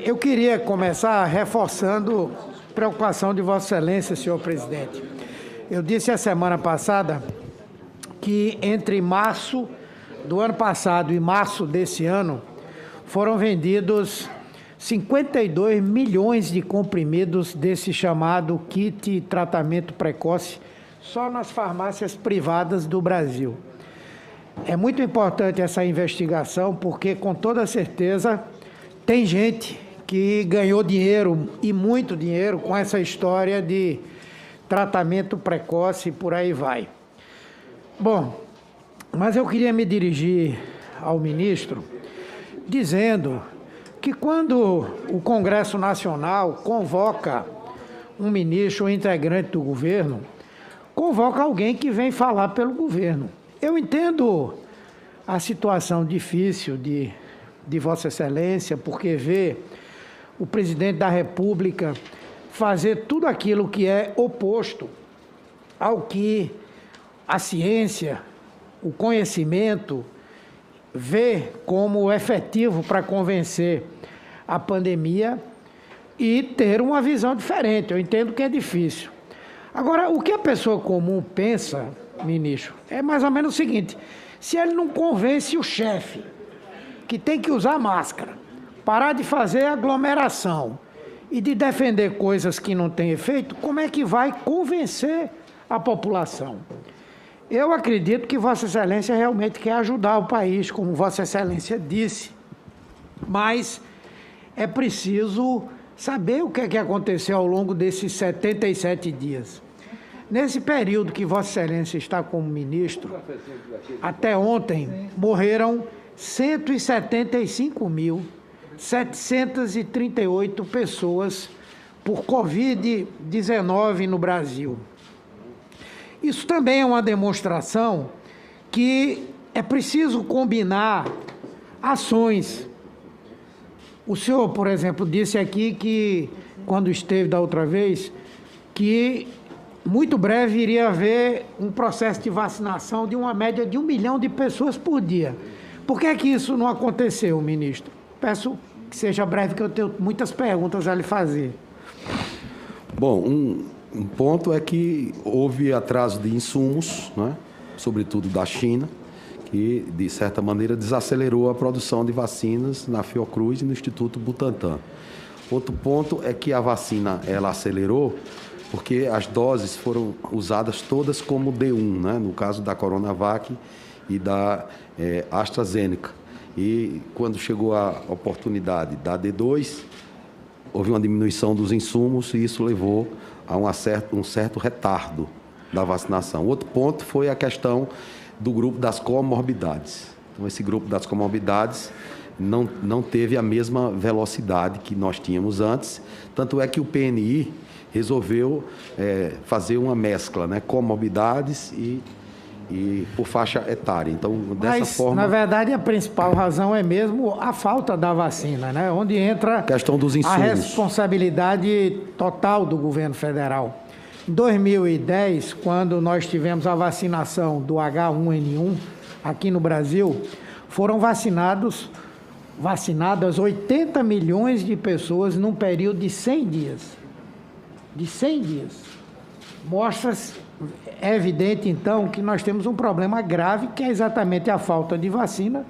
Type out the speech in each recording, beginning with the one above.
Eu queria começar reforçando a preocupação de Vossa Excelência, senhor presidente. Eu disse a semana passada que entre março do ano passado e março desse ano foram vendidos 52 milhões de comprimidos desse chamado kit tratamento precoce só nas farmácias privadas do Brasil. É muito importante essa investigação porque, com toda certeza, tem gente que ganhou dinheiro, e muito dinheiro, com essa história de tratamento precoce e por aí vai. Bom, mas eu queria me dirigir ao ministro dizendo que quando o Congresso Nacional convoca um ministro ou integrante do governo, convoca alguém que vem falar pelo governo. Eu entendo a situação difícil de Vossa Excelência, porque vê o presidente da República fazer tudo aquilo que é oposto ao que a ciência, o conhecimento, vê como efetivo para convencer a pandemia e ter uma visão diferente. Eu entendo que é difícil. Agora, o que a pessoa comum pensa, ministro, é mais ou menos o seguinte: se ele não convence o chefe que tem que usar máscara, parar de fazer aglomeração e de defender coisas que não têm efeito, como é que vai convencer a população? Eu acredito que Vossa Excelência realmente quer ajudar o país, como Vossa Excelência disse, mas é preciso saber o que é que aconteceu ao longo desses 77 dias. Nesse período que Vossa Excelência está como ministro, até ontem morreram 175.738 pessoas por Covid-19 no Brasil. Isso também é uma demonstração que é preciso combinar ações. O senhor, por exemplo, disse aqui que, quando esteve da outra vez, que muito breve iria haver um processo de vacinação de uma média de 1 milhão de pessoas por dia. Por que é que isso não aconteceu, ministro? Peço que seja breve, que eu tenho muitas perguntas a lhe fazer. Bom, um ponto é que houve atraso de insumos, né, sobretudo da China, que, de certa maneira, desacelerou a produção de vacinas na Fiocruz e no Instituto Butantan. Outro ponto é que a vacina ela acelerou porque as doses foram usadas todas como D1, né, no caso da Coronavac e da AstraZeneca. E quando chegou a oportunidade da D2, houve uma diminuição dos insumos e isso levou a um certo retardo da vacinação. Outro ponto foi a questão do grupo das comorbidades. Então, esse grupo das comorbidades não teve a mesma velocidade que nós tínhamos antes, tanto é que o PNI resolveu fazer uma mescla, né, comorbidades e por faixa etária. Então, dessa forma... na verdade, a principal razão é mesmo a falta da vacina, né? Onde entra questão dos insumos. A responsabilidade total do governo federal. Em 2010, quando nós tivemos a vacinação do H1N1 aqui no Brasil, foram vacinadas 80 milhões de pessoas num período de 100 dias. De 100 dias. É evidente, então, que nós temos um problema grave, que é exatamente a falta de vacina,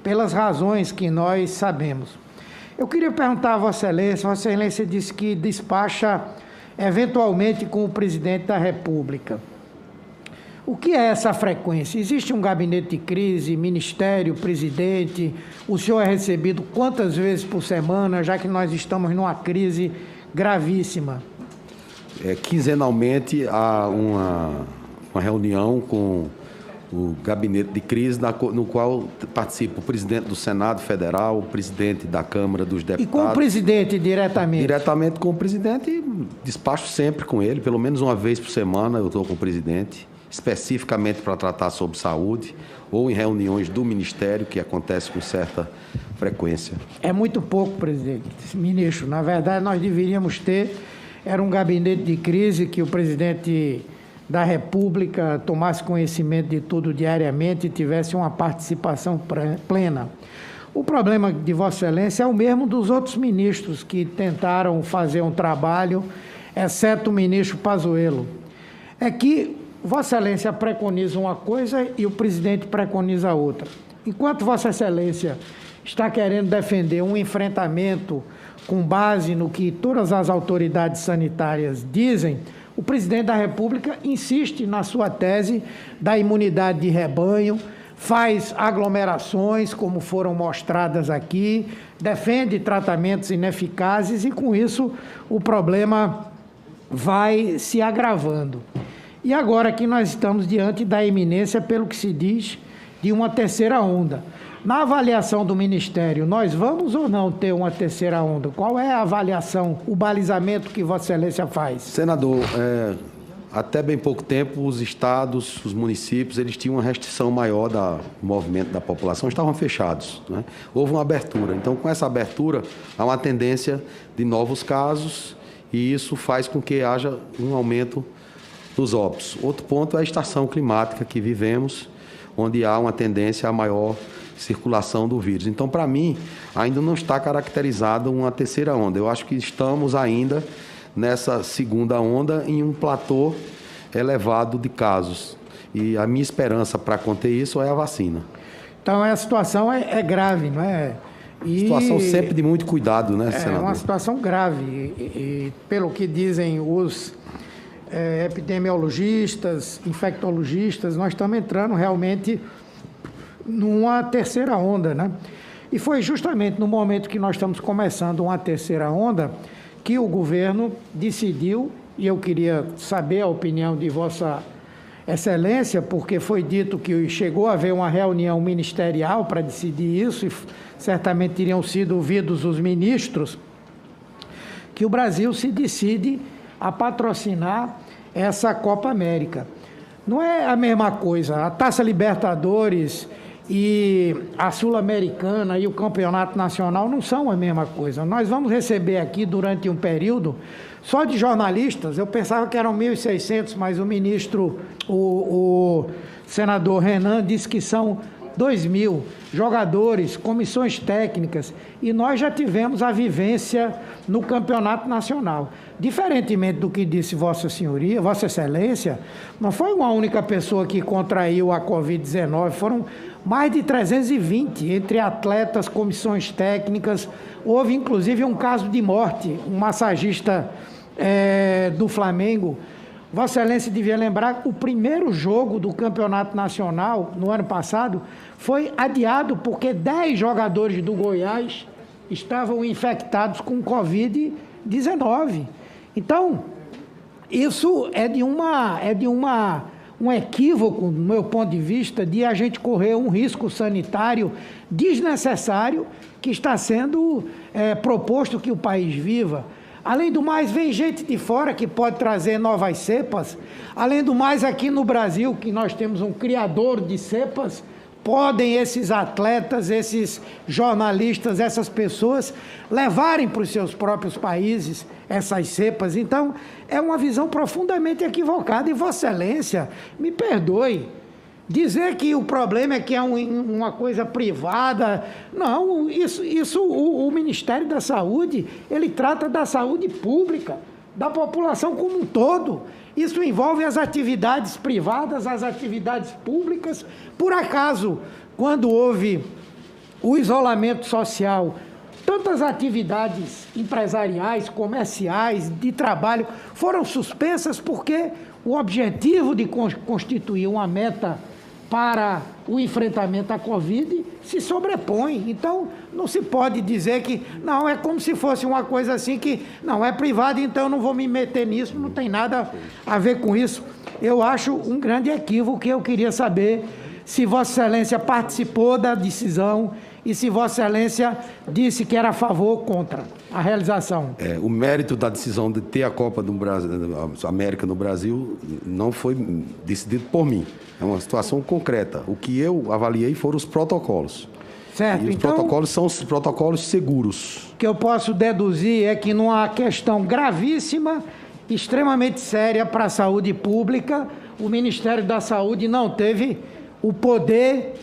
pelas razões que nós sabemos. Eu queria perguntar a Vossa Excelência disse que despacha eventualmente com o presidente da República. O que é essa frequência? Existe um gabinete de crise, ministério, presidente? O senhor é recebido quantas vezes por semana, já que nós estamos numa crise gravíssima? Quinzenalmente há uma reunião com o gabinete de crise, no qual participa o presidente do Senado Federal, o presidente da Câmara dos Deputados. E com o presidente diretamente? Diretamente com o presidente, despacho sempre com ele, pelo menos uma vez por semana eu estou com o presidente, especificamente para tratar sobre saúde, ou em reuniões do Ministério, que acontece com certa frequência. É muito pouco, presidente. Ministro, na verdade nós deveríamos ter... Era um gabinete de crise que o presidente da República tomasse conhecimento de tudo diariamente e tivesse uma participação plena. O problema de Vossa Excelência é o mesmo dos outros ministros que tentaram fazer um trabalho, exceto o ministro Pazuello. É que Vossa Excelência preconiza uma coisa e o presidente preconiza outra. Enquanto Vossa Excelência está querendo defender um enfrentamento com base no que todas as autoridades sanitárias dizem, o presidente da República insiste na sua tese da imunidade de rebanho, faz aglomerações, como foram mostradas aqui, defende tratamentos ineficazes e, com isso, o problema vai se agravando. E agora que nós estamos diante da iminência, pelo que se diz, de uma terceira onda. Na avaliação do Ministério, nós vamos ou não ter uma terceira onda? Qual é a avaliação, o balizamento que Vossa Excelência faz? Senador, até bem pouco tempo, os estados, os municípios, eles tinham uma restrição maior do movimento da população, estavam fechados, né? Houve uma abertura. Então, com essa abertura, há uma tendência de novos casos e isso faz com que haja um aumento dos óbitos. Outro ponto é a estação climática que vivemos, onde há uma tendência a maior circulação do vírus. Então, para mim, ainda não está caracterizada uma terceira onda. Eu acho que estamos ainda nessa segunda onda em um platô elevado de casos. E a minha esperança para conter isso é a vacina. Então, a situação é grave, não é? Situação sempre de muito cuidado, né, senador? É uma situação grave. E pelo que dizem os epidemiologistas, infectologistas, nós estamos entrando realmente numa terceira onda, né? E foi justamente no momento que nós estamos começando uma terceira onda que o governo decidiu, e eu queria saber a opinião de Vossa Excelência, porque foi dito que chegou a haver uma reunião ministerial para decidir isso, e certamente teriam sido ouvidos os ministros, que o Brasil se decide a patrocinar essa Copa América. Não é a mesma coisa, a Taça Libertadores e a Sul-Americana e o Campeonato Nacional não são a mesma coisa. Nós vamos receber aqui, durante um período, só de jornalistas, eu pensava que eram 1.600, mas o ministro, o senador Renan, disse que são 2.000 jogadores, comissões técnicas, e nós já tivemos a vivência no Campeonato Nacional. Diferentemente do que disse Vossa Senhoria, Vossa Excelência, não foi uma única pessoa que contraiu a Covid-19, foram mais de 320 entre atletas, comissões técnicas. Houve, inclusive, um caso de morte, um massagista do Flamengo. Vossa Excelência devia lembrar que o primeiro jogo do Campeonato Nacional, no ano passado, foi adiado porque 10 jogadores do Goiás estavam infectados com Covid-19. Então, isso é de um equívoco, do meu ponto de vista, de a gente correr um risco sanitário desnecessário que está sendo proposto que o país viva. Além do mais, vem gente de fora que pode trazer novas cepas. Além do mais, aqui no Brasil, que nós temos um criador de cepas, podem esses atletas, esses jornalistas, essas pessoas levarem para os seus próprios países essas cepas. Então, é uma visão profundamente equivocada. E Vossa Excelência, me perdoe, dizer que o problema é que é uma coisa privada, não, o Ministério da Saúde, ele trata da saúde pública, da população como um todo. Isso envolve as atividades privadas, as atividades públicas. Por acaso, quando houve o isolamento social, tantas atividades empresariais, comerciais, de trabalho, foram suspensas porque o objetivo de constituir uma meta para o enfrentamento à Covid se sobrepõe. Então, não se pode dizer que, não, é como se fosse uma coisa assim que, não, é privado, então eu não vou me meter nisso, não tem nada a ver com isso. Eu acho um grande equívoco que eu queria saber se Vossa Excelência participou da decisão e se Vossa Excelência disse que era a favor ou contra a realização. O mérito da decisão de ter a Copa do Brasil, a América no Brasil não foi decidido por mim. É uma situação concreta. O que eu avaliei foram os protocolos. Certo. E os protocolos são os protocolos seguros. O que eu posso deduzir é que numa questão gravíssima, extremamente séria para a saúde pública, o Ministério da Saúde não teve o poder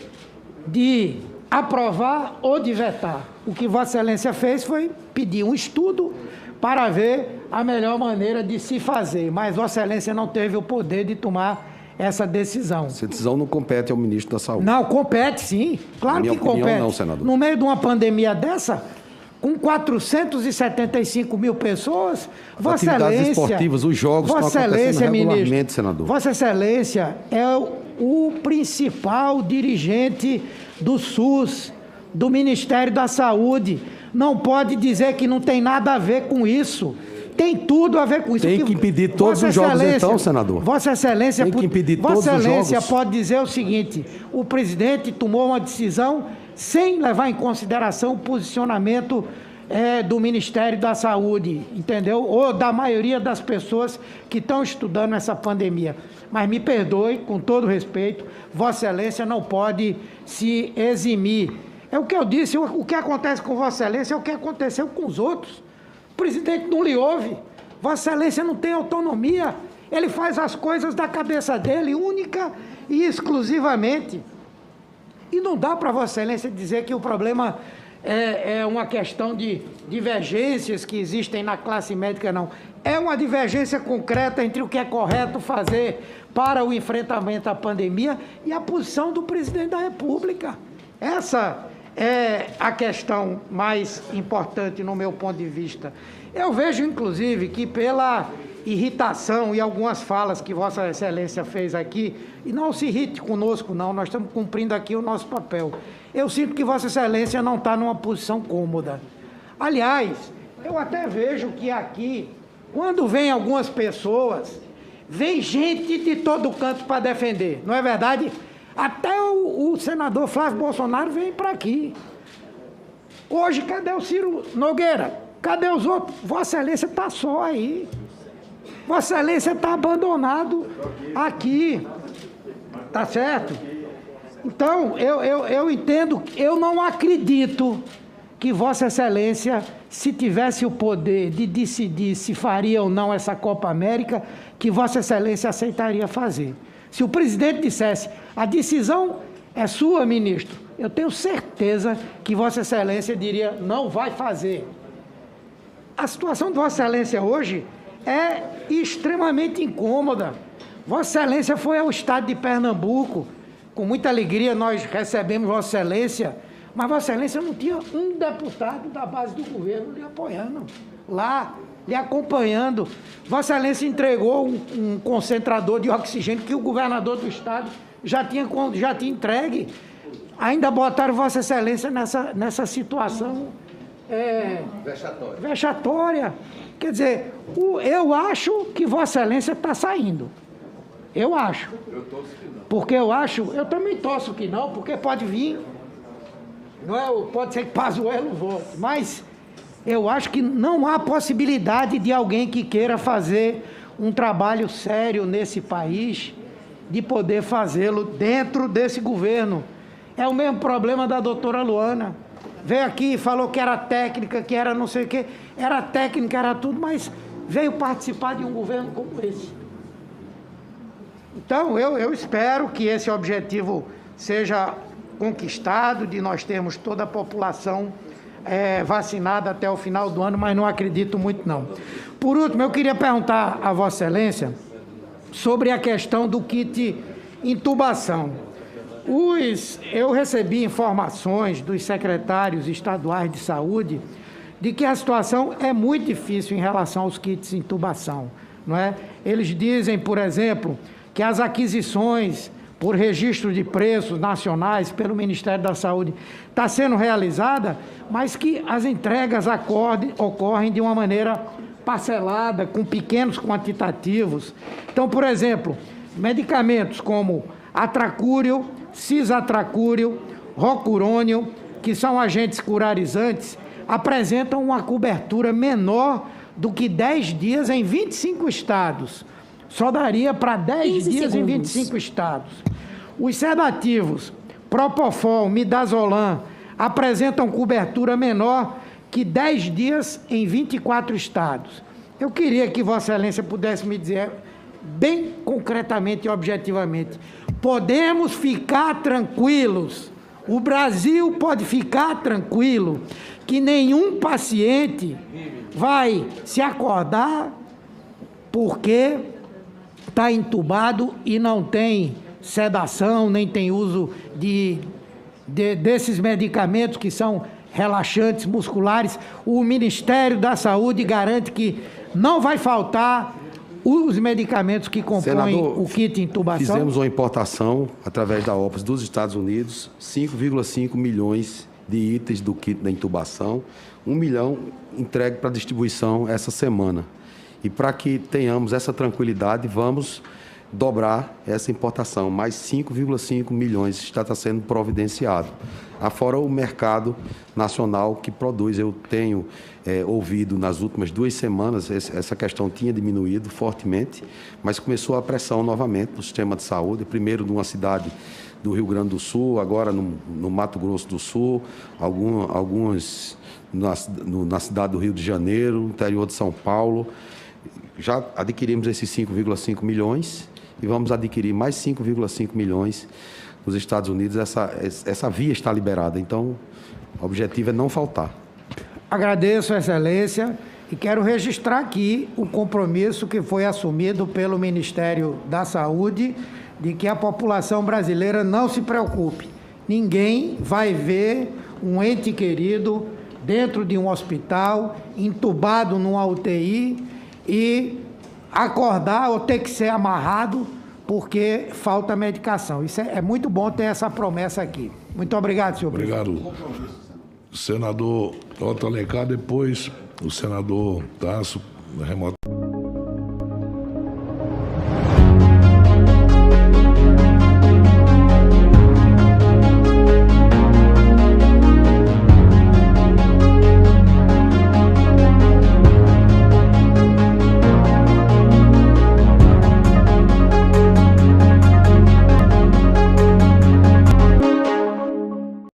de aprovar ou de vetar. O que Vossa Excelência fez foi pedir um estudo para ver a melhor maneira de se fazer, mas Vossa Excelência não teve o poder de tomar essa decisão. Essa decisão não compete ao ministro da Saúde. Não, compete sim, claro que compete. Não, senador. No meio de uma pandemia dessa, com 475 mil pessoas, Vossa Atividades Excelência... esportivas, os jogos estão acontecendo regularmente, senador. Vossa Excelência é o principal dirigente do SUS, do Ministério da Saúde. Não pode dizer que não tem nada a ver com isso. Tem tudo a ver com isso. Tem que impedir todos os jogos, então, senador? Vossa Excelência, tem que impedir todos Vossa Excelência os jogos. pode dizer o seguinte: o presidente tomou uma decisão sem levar em consideração o posicionamento do Ministério da Saúde, entendeu? Ou da maioria das pessoas que estão estudando essa pandemia. Mas me perdoe, com todo respeito, Vossa Excelência não pode se eximir. É o que eu disse, o que acontece com Vossa Excelência é o que aconteceu com os outros. O presidente não lhe ouve, Vossa Excelência não tem autonomia, ele faz as coisas da cabeça dele, única e exclusivamente. E não dá para Vossa Excelência dizer que o problema é uma questão de divergências que existem na classe médica, não. É uma divergência concreta entre o que é correto fazer para o enfrentamento à pandemia e a posição do presidente da República. Essa é a questão mais importante no meu ponto de vista. Eu vejo, inclusive, que pela irritação e algumas falas que Vossa Excelência fez aqui, e não se irrite conosco, não, nós estamos cumprindo aqui o nosso papel. Eu sinto que Vossa Excelência não está numa posição cômoda. Aliás, eu até vejo que aqui, quando vem algumas pessoas, vem gente de todo canto para defender, não é verdade? Até o senador Flávio Bolsonaro vem para aqui. Hoje, cadê o Ciro Nogueira? Cadê os outros? Vossa Excelência está só aí. Vossa Excelência está abandonado aqui. Tá certo? Então, eu entendo, eu não acredito que Vossa Excelência, se tivesse o poder de decidir se faria ou não essa Copa América, que Vossa Excelência aceitaria fazer. Se o presidente dissesse, a decisão é sua, ministro, eu tenho certeza que Vossa Excelência diria, não vai fazer. A situação de Vossa Excelência hoje é extremamente incômoda. Vossa Excelência foi ao estado de Pernambuco, com muita alegria nós recebemos Vossa Excelência, mas Vossa Excelência não tinha um deputado da base do governo lhe apoiando, lá, lhe acompanhando. Vossa Excelência entregou um concentrador de oxigênio que o governador do estado já tinha entregue. Ainda botaram Vossa Excelência nessa situação vexatória. Quer dizer, eu acho que Vossa Excelência está saindo. Eu acho. Porque eu também torço que não, porque pode vir, não é, pode ser que Pazuello volte, mas eu acho que não há possibilidade de alguém que queira fazer um trabalho sério nesse país, de poder fazê-lo dentro desse governo. É o mesmo problema da doutora Luana. Veio aqui e falou que era técnica, que era não sei o quê, era técnica, era tudo, mas veio participar de um governo como esse. Então, eu espero que esse objetivo seja conquistado, de nós termos toda a população vacinada até o final do ano, mas não acredito muito, não. Por último, eu queria perguntar a Vossa Excelência sobre a questão do kit intubação. Eu recebi informações dos secretários estaduais de saúde de que a situação é muito difícil em relação aos kits de intubação, não é? Eles dizem, por exemplo, que as aquisições por registro de preços nacionais pelo Ministério da Saúde está sendo realizada, mas que as entregas ocorrem de uma maneira parcelada, com pequenos quantitativos. Então, por exemplo, medicamentos como atracúrio, cisatracúrio, rocurônio, que são agentes curarizantes, apresentam uma cobertura menor do que 10 dias em 25 estados. Só daria para 10 dias em 25 estados. Os sedativos, Propofol, Midazolam, apresentam cobertura menor que 10 dias em 24 estados. Eu queria que Vossa Excelência pudesse me dizer, bem concretamente e objetivamente, podemos ficar tranquilos O Brasil pode ficar tranquilo que nenhum paciente vai se acordar porque está entubado e não tem sedação, nem tem uso desses medicamentos que são relaxantes musculares. O Ministério da Saúde garante que não vai faltar os medicamentos que compõem Senador, o kit de intubação. Fizemos uma importação, através da OPAS dos Estados Unidos, 5,5 milhões de itens do kit da intubação, 1 milhão entregue para distribuição essa semana. E para que tenhamos essa tranquilidade, vamos dobrar essa importação, mais 5,5 milhões está sendo providenciado. Afora o mercado nacional que produz. Eu tenho ouvido nas últimas 2 semanas, essa questão tinha diminuído fortemente, mas começou a pressão novamente no sistema de saúde, primeiro numa cidade do Rio Grande do Sul, agora no Mato Grosso do Sul, algumas na cidade do Rio de Janeiro, no interior de São Paulo. Já adquirimos esses 5,5 milhões e vamos adquirir mais 5,5 milhões nos Estados Unidos. Essa via está liberada, então o objetivo é não faltar. Agradeço, Excelência, e quero registrar aqui o compromisso que foi assumido pelo Ministério da Saúde de que a população brasileira não se preocupe. Ninguém vai ver um ente querido dentro de um hospital, entubado numa UTI e acordar ou ter que ser amarrado porque falta medicação. Isso é muito bom ter essa promessa aqui. Muito obrigado, senhor presidente. Obrigado. Senador Otto Alencar, depois o senador Tasso, remoto.